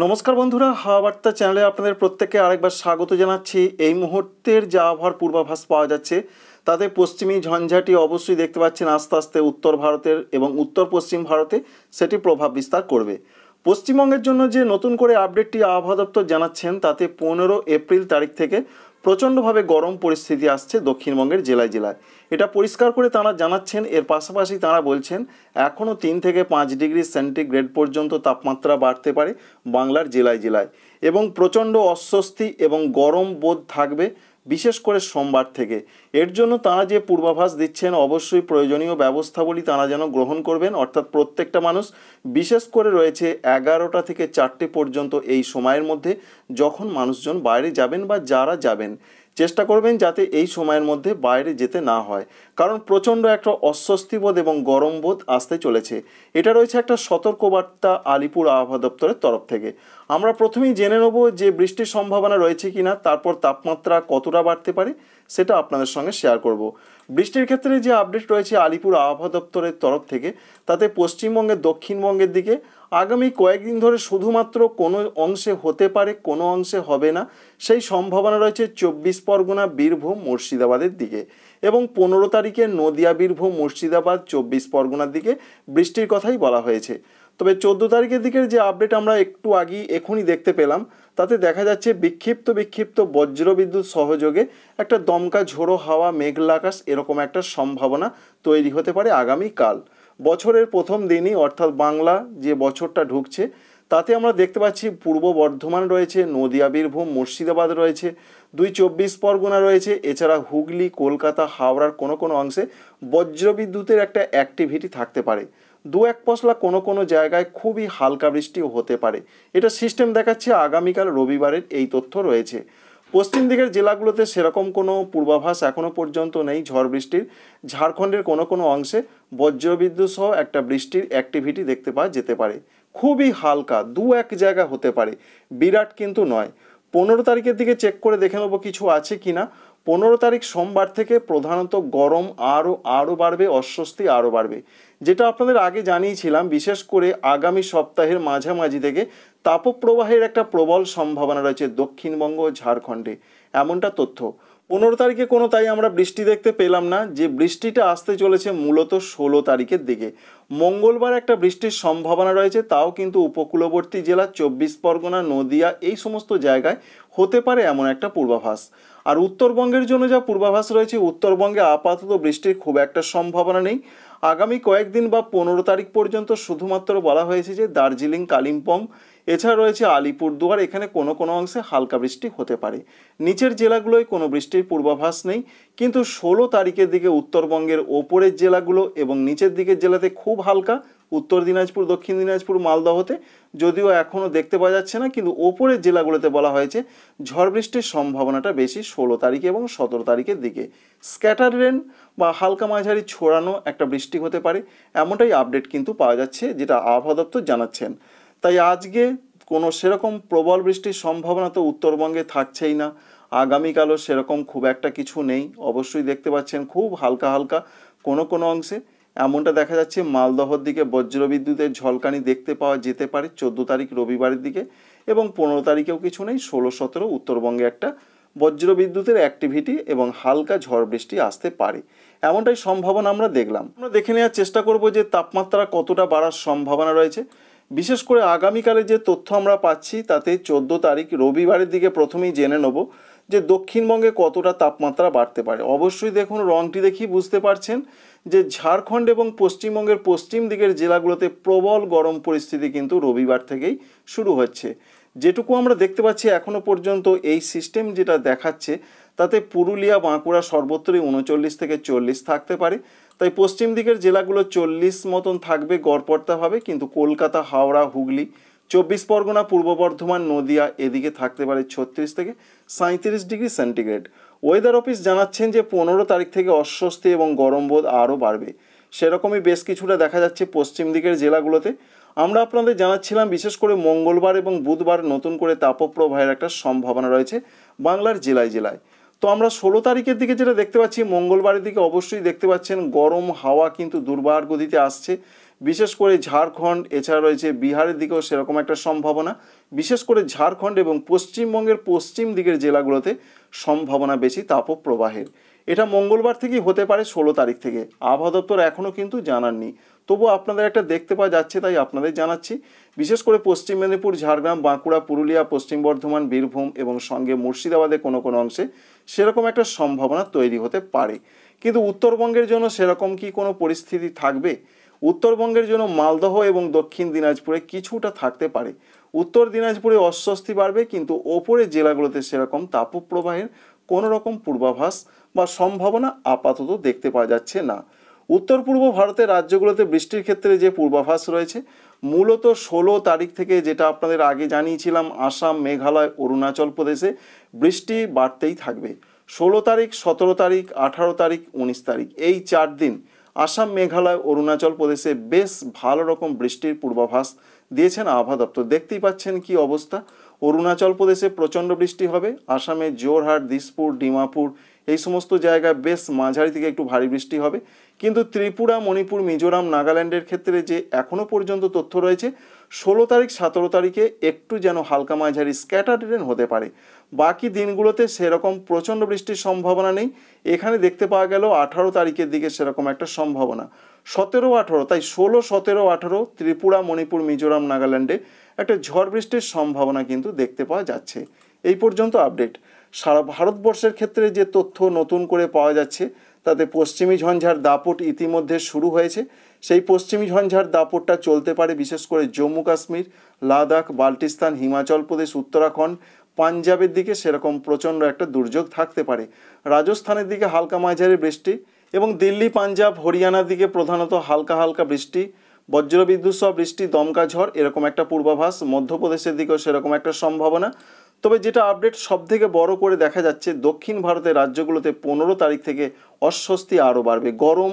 নমস্কার বন্ধুরা, হাওয়া বার্তা চ্যানেলে আপনাদের প্রত্যেককে আরেকবার স্বাগত জানাচ্ছি। এই মুহূর্তের যা আবহাওয়ার পূর্বাভাস পাওয়া যাচ্ছে তাতে পশ্চিমী ঝঞ্ঝাটি অবশ্যই দেখতে পাচ্ছেন আস্তে আস্তে উত্তর ভারতের এবং উত্তর পশ্চিম ভারতে সেটি প্রভাব বিস্তার করবে। পশ্চিমবঙ্গের জন্য যে নতুন করে আপডেটটি আবহাওয়া দপ্তর জানাচ্ছেন তাতে 15 এপ্রিল তারিখ থেকে প্রচণ্ডভাবে গরম পরিস্থিতি আসছে দক্ষিণবঙ্গের জেলায় জেলায়। এটা পরিষ্কার করে তাঁরা জানাচ্ছেন। এর পাশাপাশি তাঁরা বলছেন এখনও 3 থেকে 5 ডিগ্রি সেন্টিগ্রেড পর্যন্ত তাপমাত্রা বাড়তে পারে বাংলার জেলায় জেলায় এবং প্রচণ্ড অস্বস্তি এবং গরম বোধ থাকবে বিশেষ করে সোমবার থেকে। এর জন্য তাঁরা যে পূর্বাভাস দিচ্ছেন অবশ্যই প্রয়োজনীয় ব্যবস্থাবলী তাঁরা যেন গ্রহণ করবেন, অর্থাৎ প্রত্যেকটা মানুষ বিশেষ করে রয়েছে 11টা থেকে 4টে পর্যন্ত এই সময়ের মধ্যে যখন মানুষজন বাইরে যাবেন বা যারা যাবেন চেষ্টা করবেন যাতে এই সময়ের মধ্যে বাইরে যেতে না হয়, কারণ প্রচণ্ড একটা অস্বস্তিবোধ এবং গরম বোধ আসতে চলেছে। এটা রয়েছে একটা সতর্কবার্তা আলিপুর আবহাওয়া দপ্তরের তরফ থেকে। আমরা প্রথমেই জেনে নেব যে বৃষ্টির সম্ভাবনা রয়েছে কিনা, তারপর তাপমাত্রা কতটা বাড়তে পারে সেটা আপনাদের সঙ্গে শেয়ার করব। বৃষ্টির ক্ষেত্রে যে আপডেট রয়েছে আলিপুর আবহাওয়া দপ্তরের তরফ থেকে তাতে পশ্চিমবঙ্গের দক্ষিণবঙ্গের দিকে আগামী কয়েকদিন ধরে শুধুমাত্র কোনো অংশে হতে পারে, কোনো অংশে হবে না, সেই সম্ভাবনা রয়েছে 24 পরগনা, বীরভূম, মুর্শিদাবাদের দিকে এবং 15 তারিখে নদিয়া, বীরভূম, মুর্শিদাবাদ, 24 পরগনার দিকে বৃষ্টির কথাই বলা হয়েছে। তবে 14 তারিখের দিকের যে আপডেট আমরা একটু আগেই এখনই দেখতে পেলাম তাতে দেখা যাচ্ছে বিক্ষিপ্ত বজ্রবিদ্যুৎ সহযোগে একটা দমকা ঝোড়ো হাওয়া, মেঘলা আকাশ এরকম একটা সম্ভাবনা তৈরি হতে পারে আগামীকাল। বছরের প্রথম দিনই অর্থাৎ বাংলা যে বছরটা ঢুকছে তাতে আমরা দেখতে পাচ্ছি পূর্ব বর্ধমান রয়েছে, নদিয়া, বীরভূম, মুর্শিদাবাদ রয়েছে, 24 পরগনা রয়েছে, এছাড়া হুগলি, কলকাতা, হাওড়ার কোনো অংশে বজ্রবিদ্যুতের একটা অ্যাক্টিভিটি থাকতে পারে। 2-1 পশলা কোনো জায়গায় খুবই হালকা বৃষ্টিও হতে পারে। এটা সিস্টেম দেখাচ্ছে আগামীকাল রবিবারের এই তথ্য রয়েছে। পশ্চিম দিকের জেলাগুলোতে সেরকম কোনো পূর্বাভাস এখনও পর্যন্ত নেই ঝড় বৃষ্টির। ঝাড়খণ্ডের কোনো অংশে বজ্রবিদ্যুৎ সহ একটা বৃষ্টির অ্যাক্টিভিটি দেখতে পাওয়া যেতে পারে, খুবই হালকা 2-1 জায়গা হতে পারে, বিরাট কিন্তু নয়। 15 তারিখের দিকে চেক করে দেখে নেবো কিছু আছে কি না। 15 তারিখ সোমবার থেকে প্রধানত গরম আরও বাড়বে, অস্বস্তি আরও বাড়বে, যেটা আপনাদের আগে জানিয়েছিলাম। বিশেষ করে আগামী সপ্তাহের মাঝামাঝি থেকে তাপপ্রবাহের একটা প্রবল সম্ভাবনা রয়েছে দক্ষিণবঙ্গ ও ঝাড়খণ্ডে, এমনটা তথ্য। 15 তারিখে তাই আমরা বৃষ্টি দেখতে পেলাম না, যে বৃষ্টিটা আসতে চলেছে মূলত 16 তারিখের দিকে। মঙ্গলবার একটা বৃষ্টির সম্ভাবনা রয়েছে, তাও কিন্তু উপকূলবর্তী জেলা 24 পরগনা, নদিয়া এই সমস্ত জায়গায় হতে পারে এমন একটা পূর্বাভাস। আর উত্তরবঙ্গের জন্য যা পূর্বাভাস রয়েছে, উত্তরবঙ্গে আপাতত বৃষ্টির খুব একটা সম্ভাবনা নেই আগামী কয়েকদিন বা 15 তারিখ পর্যন্ত। শুধুমাত্র বলা হয়েছে যে দার্জিলিং, কালিম্পং, এছাড়া রয়েছে আলিপুরদুয়ার, এখানে কোনো অংশে হালকা বৃষ্টি হতে পারে। নিচের জেলাগুলোয় কোনো বৃষ্টির পূর্বাভাস নেই, কিন্তু 16 তারিখের দিকে উত্তরবঙ্গের ওপরের জেলাগুলো এবং নিচের দিকের জেলাতে খুব হালকা, উত্তর দিনাজপুর, দক্ষিণ দিনাজপুর, মালদহতে যদিও এখনও দেখতে পাওয়া যাচ্ছে না, কিন্তু ওপরের জেলাগুলোতে বলা হয়েছে ঝড় বৃষ্টির সম্ভাবনাটা বেশি 16 তারিখ এবং 17 তারিখের দিকে। স্ক্যাটার রেন বা হালকা মাঝারি ছড়ানো একটা বৃষ্টি হতে পারে, এমনটাই আপডেট কিন্তু পাওয়া যাচ্ছে, যেটা আবহাওয়া দপ্তর জানাচ্ছেন। তাই আজকে কোনো সেরকম প্রবল বৃষ্টির সম্ভাবনা তো উত্তরবঙ্গে থাকছেই না, আগামীকালও সেরকম খুব একটা কিছু নেই। অবশ্যই দেখতে পাচ্ছেন খুব হালকা কোনো অংশে এমনটা দেখা যাচ্ছে। মালদহর দিকে বজ্রবিদ্যুতের ঝলকানি দেখতে পাওয়া যেতে পারে 14 তারিখ রবিবারের দিকে, এবং 15 তারিখেও কিছু নেই। 16-17 উত্তরবঙ্গে একটা বজ্রবিদ্যুতের অ্যাক্টিভিটি এবং হালকা ঝড় বৃষ্টি আসতে পারে, এমনটাই সম্ভাবনা আমরা দেখলাম। আমরা দেখে নেওয়ার চেষ্টা করব যে তাপমাত্রা কতটা বাড়ার সম্ভাবনা রয়েছে। বিশেষ করে আগামীকালে যে তথ্য আমরা পাচ্ছি তাতে 14 তারিখ রবিবারের দিকে প্রথমেই জেনে নেব যে দক্ষিণবঙ্গে কতটা তাপমাত্রা বাড়তে পারে। অবশ্যই দেখুন, রংটি দেখেই বুঝতে পারছেন যে ঝাড়খণ্ড এবং পশ্চিমবঙ্গের পশ্চিম দিকের জেলাগুলোতে প্রবল গরম পরিস্থিতি কিন্তু রবিবার থেকেই শুরু হচ্ছে। যেটুকু আমরা দেখতে পাচ্ছি এখনও পর্যন্ত এই সিস্টেম যেটা দেখাচ্ছে তাতে পুরুলিয়া, বাঁকুড়া সর্বত্রই 39 থেকে 40 থাকতে পারে। তাই পশ্চিম দিকের জেলাগুলো 40 মতন থাকবে গড়পড়তাভাবে, কিন্তু কলকাতা, হাওড়া, হুগলি, 24 পরগনা, পূর্ব বর্ধমান, নদিয়া এদিকে থাকতে পারে 36 থেকে 37 ডিগ্রি সেন্টিগ্রেড। ওয়েদার অফিস জানাচ্ছেন যে 15 তারিখ থেকে অস্বস্তি এবং গরম বোধ আরও বাড়বে। সেরকমই বেশ কিছুটা দেখা যাচ্ছে পশ্চিম দিকের জেলাগুলোতে। আমরা আপনাদের জানাচ্ছিলাম বিশেষ করে মঙ্গলবার এবং বুধবার নতুন করে তাপপ্রবাহের একটা সম্ভাবনা রয়েছে বাংলার জেলায় জেলায়। তো আমরা 16 তারিখের দিকে যেটা দেখতে পাচ্ছি, মঙ্গলবারের দিকে অবশ্যই দেখতে পাচ্ছেন গরম হাওয়া কিন্তু দুর্বার গতিতে আসছে। বিশেষ করে ঝাড়খণ্ড, এছাড়া রয়েছে বিহারের দিকেও সেরকম একটা সম্ভাবনা। বিশেষ করে ঝাড়খণ্ড এবং পশ্চিমবঙ্গের পশ্চিম দিকের জেলাগুলোতে সম্ভাবনা বেশি তাপপ্রবাহের। এটা মঙ্গলবার থেকেই হতে পারে, 16 তারিখ থেকে। আবহাওয়া দপ্তর এখনও কিন্তু জানাননি, তবুও আপনাদের একটা দেখতে পাওয়া যাচ্ছে, তাই আপনাদের জানাচ্ছি। বিশেষ করে পশ্চিম মেদিনীপুর, ঝাড়গ্রাম, বাঁকুড়া, পুরুলিয়া, পশ্চিম বর্ধমান, বীরভূম এবং সঙ্গে মুর্শিদাবাদের কোনো কোনো অংশে সেরকম একটা সম্ভাবনা তৈরি হতে পারে। কিন্তু উত্তরবঙ্গের জন্য সেরকম কি কোনো পরিস্থিতি থাকবে? উত্তরবঙ্গের জন্য মালদহ এবং দক্ষিণ দিনাজপুরে কিছুটা থাকতে পারে। উত্তর দিনাজপুরে অস্বস্তি বাড়বে, কিন্তু ওপরের জেলাগুলোতে সেরকম তাপপ্রবাহের কোনো রকম পূর্বাভাস বা সম্ভাবনা আপাতত দেখতে পাওয়া যাচ্ছে না। উত্তর পূর্ব ভারতের রাজ্যগুলোতে বৃষ্টির ক্ষেত্রে যে পূর্বাভাস রয়েছে, মূলত 16 তারিখ থেকে, যেটা আপনাদের আগে জানিয়েছিলাম, আসাম, মেঘালয়, অরুণাচল প্রদেশে বৃষ্টি বাড়তেই থাকবে। 16 তারিখ, 17 তারিখ, 18 তারিখ, 19 তারিখ, এই 4 দিন আসাম, মেঘালয়, অরুণাচল প্রদেশে বেশ ভালো রকম বৃষ্টির পূর্বাভাস দিয়েছেন আবহাওয়া দপ্তর। দেখতেই পাচ্ছেন কি অবস্থা। অরুণাচল প্রদেশে প্রচণ্ড বৃষ্টি হবে, আসামে জোরহাট, দিসপুর, ডিমাপুর এই সমস্ত জায়গায় বেশ মাঝারি থেকে একটু ভারী বৃষ্টি হবে। কিন্তু ত্রিপুরা, মণিপুর, মিজোরাম, নাগাল্যান্ডের ক্ষেত্রে যে এখনও পর্যন্ত তথ্য রয়েছে, 16 তারিখ, 17 তারিখে একটু যেন হালকা মাঝারি স্ক্যাটার্ড রেন হতে পারে। বাকি দিনগুলোতে সেরকম প্রচণ্ড বৃষ্টির সম্ভাবনা নেই। এখানে দেখতে পাওয়া গেল 18 তারিখের দিকে সেরকম একটা সম্ভাবনা। 17, 18, তাই 16, 17, 18 ত্রিপুরা, মণিপুর, মিজোরাম, নাগাল্যান্ডে একটা ঝড় বৃষ্টির সম্ভাবনা কিন্তু দেখতে পাওয়া যাচ্ছে। এই পর্যন্ত আপডেট। সারা ভারতবর্ষের ক্ষেত্রে যে তথ্য নতুন করে পাওয়া যাচ্ছে, তাতে পশ্চিমী ঝঞ্ঝার দাপট ইতিমধ্যে শুরু হয়েছে। সেই পশ্চিমী ঝঞ্ঝার দাপটটা চলতে পারে বিশেষ করে জম্মু কাশ্মীর, লাদাখ, বাল্টিস্তান, হিমাচল প্রদেশ, উত্তরাখণ্ড, পাঞ্জাবের দিকে সেরকম প্রচণ্ড একটা দুর্যোগ থাকতে পারে। রাজস্থানের দিকে হালকা মাঝারি বৃষ্টি এবং দিল্লি, পাঞ্জাব, হরিয়ানার দিকে প্রধানত হালকা হালকা বৃষ্টি, বজ্রবিদ্যুৎ সহ বৃষ্টি, দমকা ঝড় এরকম একটা পূর্বাভাস। মধ্যপ্রদেশের দিকেও সেরকম একটা সম্ভাবনা। তবে যেটা আপডেট সবথেকে বড় করে দেখা যাচ্ছে, দক্ষিণ ভারতের রাজ্যগুলোতে 15 তারিখ থেকে অস্বস্তি আরও বাড়বে, গরম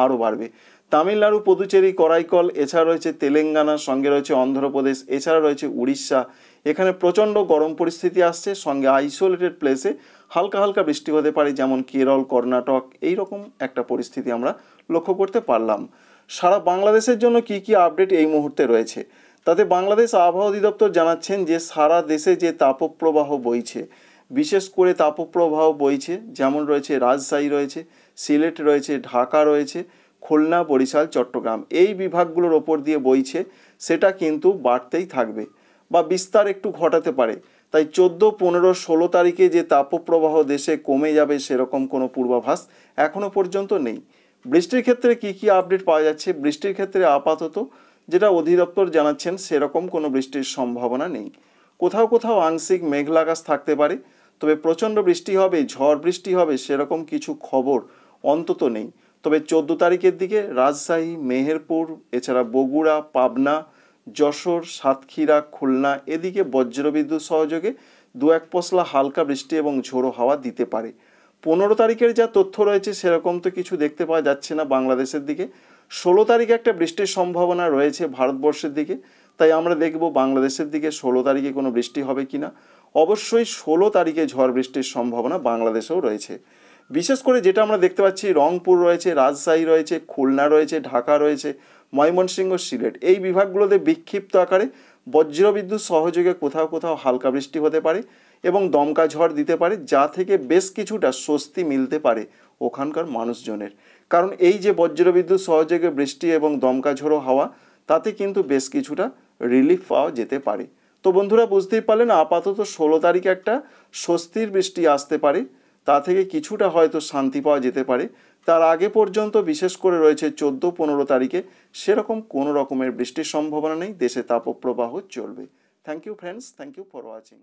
আরও বাড়বে। তামিলনাড়ু, পুদুচেরি, করাইকল, এছাড়া রয়েছে তেলেঙ্গানা, সঙ্গে রয়েছে অন্ধ্রপ্রদেশ, এছাড়া রয়েছে উড়িষ্যা। এখানে প্রচণ্ড গরম পরিস্থিতি আসছে, সঙ্গে আইসোলেটেড প্লেসে হালকা হালকা বৃষ্টি হতে পারে, যেমন কেরল, কর্ণাটক, এইরকম একটা পরিস্থিতি আমরা লক্ষ্য করতে পারলাম। সারা বাংলাদেশের জন্য কি কি আপডেট এই মুহূর্তে রয়েছে, তাতে বাংলাদেশ আবহাওয়া অধিদপ্তর জানাচ্ছেন যে সারা দেশে যে তাপপ্রবাহ বইছে, বিশেষ করে তাপপ্রবাহ বইছে, যেমন রয়েছে রাজশাহী রয়েছে, সিলেট রয়েছে, ঢাকা রয়েছে, খুলনা, বরিশাল, চট্টগ্রাম, এই বিভাগগুলোর ওপর দিয়ে বইছে, সেটা কিন্তু বাড়তেই থাকবে বা বিস্তার একটু ঘটাতে পারে। তাই 14, 15, 16 তারিখে যে তাপপ্রবাহ দেশে কমে যাবে সেরকম কোনো পূর্বাভাস এখনও পর্যন্ত নেই। বৃষ্টির ক্ষেত্রে কি কি আপডেট পাওয়া যাচ্ছে, বৃষ্টির ক্ষেত্রে আপাতত যেটা অধিদপ্তর জানাচ্ছেন সেরকম কোনো বৃষ্টির সম্ভাবনা নেই। কোথাও কোথাও আংশিক মেঘলা আকাশ থাকতে পারে, তবে প্রচণ্ড বৃষ্টি হবে, ঝড় বৃষ্টি হবে সেরকম কিছু খবর অন্তত নেই। তবে 14 তারিখের দিকে রাজশাহী, মেহেরপুর, এছাড়া বগুড়া, পাবনা, যশোর, সাতক্ষীরা, খুলনা এদিকে বজ্রবিদ্যুৎ সহযোগে 2-1 পশলা হালকা বৃষ্টি এবং ঝোড়ো হাওয়া দিতে পারে। 15 তারিখের যা তথ্য রয়েছে সেরকম তো কিছু দেখতে পাওয়া যাচ্ছে না বাংলাদেশের দিকে। 16 তারিখে একটা বৃষ্টির সম্ভাবনা রয়েছে ভারতবর্ষের দিকে, তাই আমরা দেখব বাংলাদেশের দিকে 16 তারিখে কোনো বৃষ্টি হবে কিনা। অবশ্যই 16 তারিখে ঝড় বৃষ্টির সম্ভাবনা বাংলাদেশেও রয়েছে। বিশেষ করে যেটা আমরা দেখতে পাচ্ছি, রংপুর রয়েছে, রাজশাহী রয়েছে, খুলনা রয়েছে, ঢাকা রয়েছে, ময়মনসিংহ, সিলেট, এই বিভাগগুলোতে বিক্ষিপ্ত আকারে বজ্রবিদ্যুৎ সহযোগে কোথাও কোথাও হালকা বৃষ্টি হতে পারে এবং দমকা ঝড় দিতে পারে, যা থেকে বেশ কিছুটা স্বস্তি মিলতে পারে ওখানকার মানুষজনের। কারণ এই যে বজ্রবিদ্যুৎ সহযোগে বৃষ্টি এবং দমকা ঝোড়ো হাওয়া, তাতে কিন্তু বেশ কিছুটা রিলিফ পাওয়া যেতে পারে। তো বন্ধুরা বুঝতেই পারলেন, আপাতত 16 তারিখে একটা স্বস্তির বৃষ্টি আসতে পারে, তা থেকে কিছুটা হয়তো শান্তি পাওয়া যেতে পারে। তার আগে পর্যন্ত বিশেষ করে রয়েছে 14, 15 তারিখে সেরকম কোনো রকমের বৃষ্টির সম্ভাবনা নেই, দেশে তাপপ্রবাহ চলবে। Thank you friends, thank you for watching.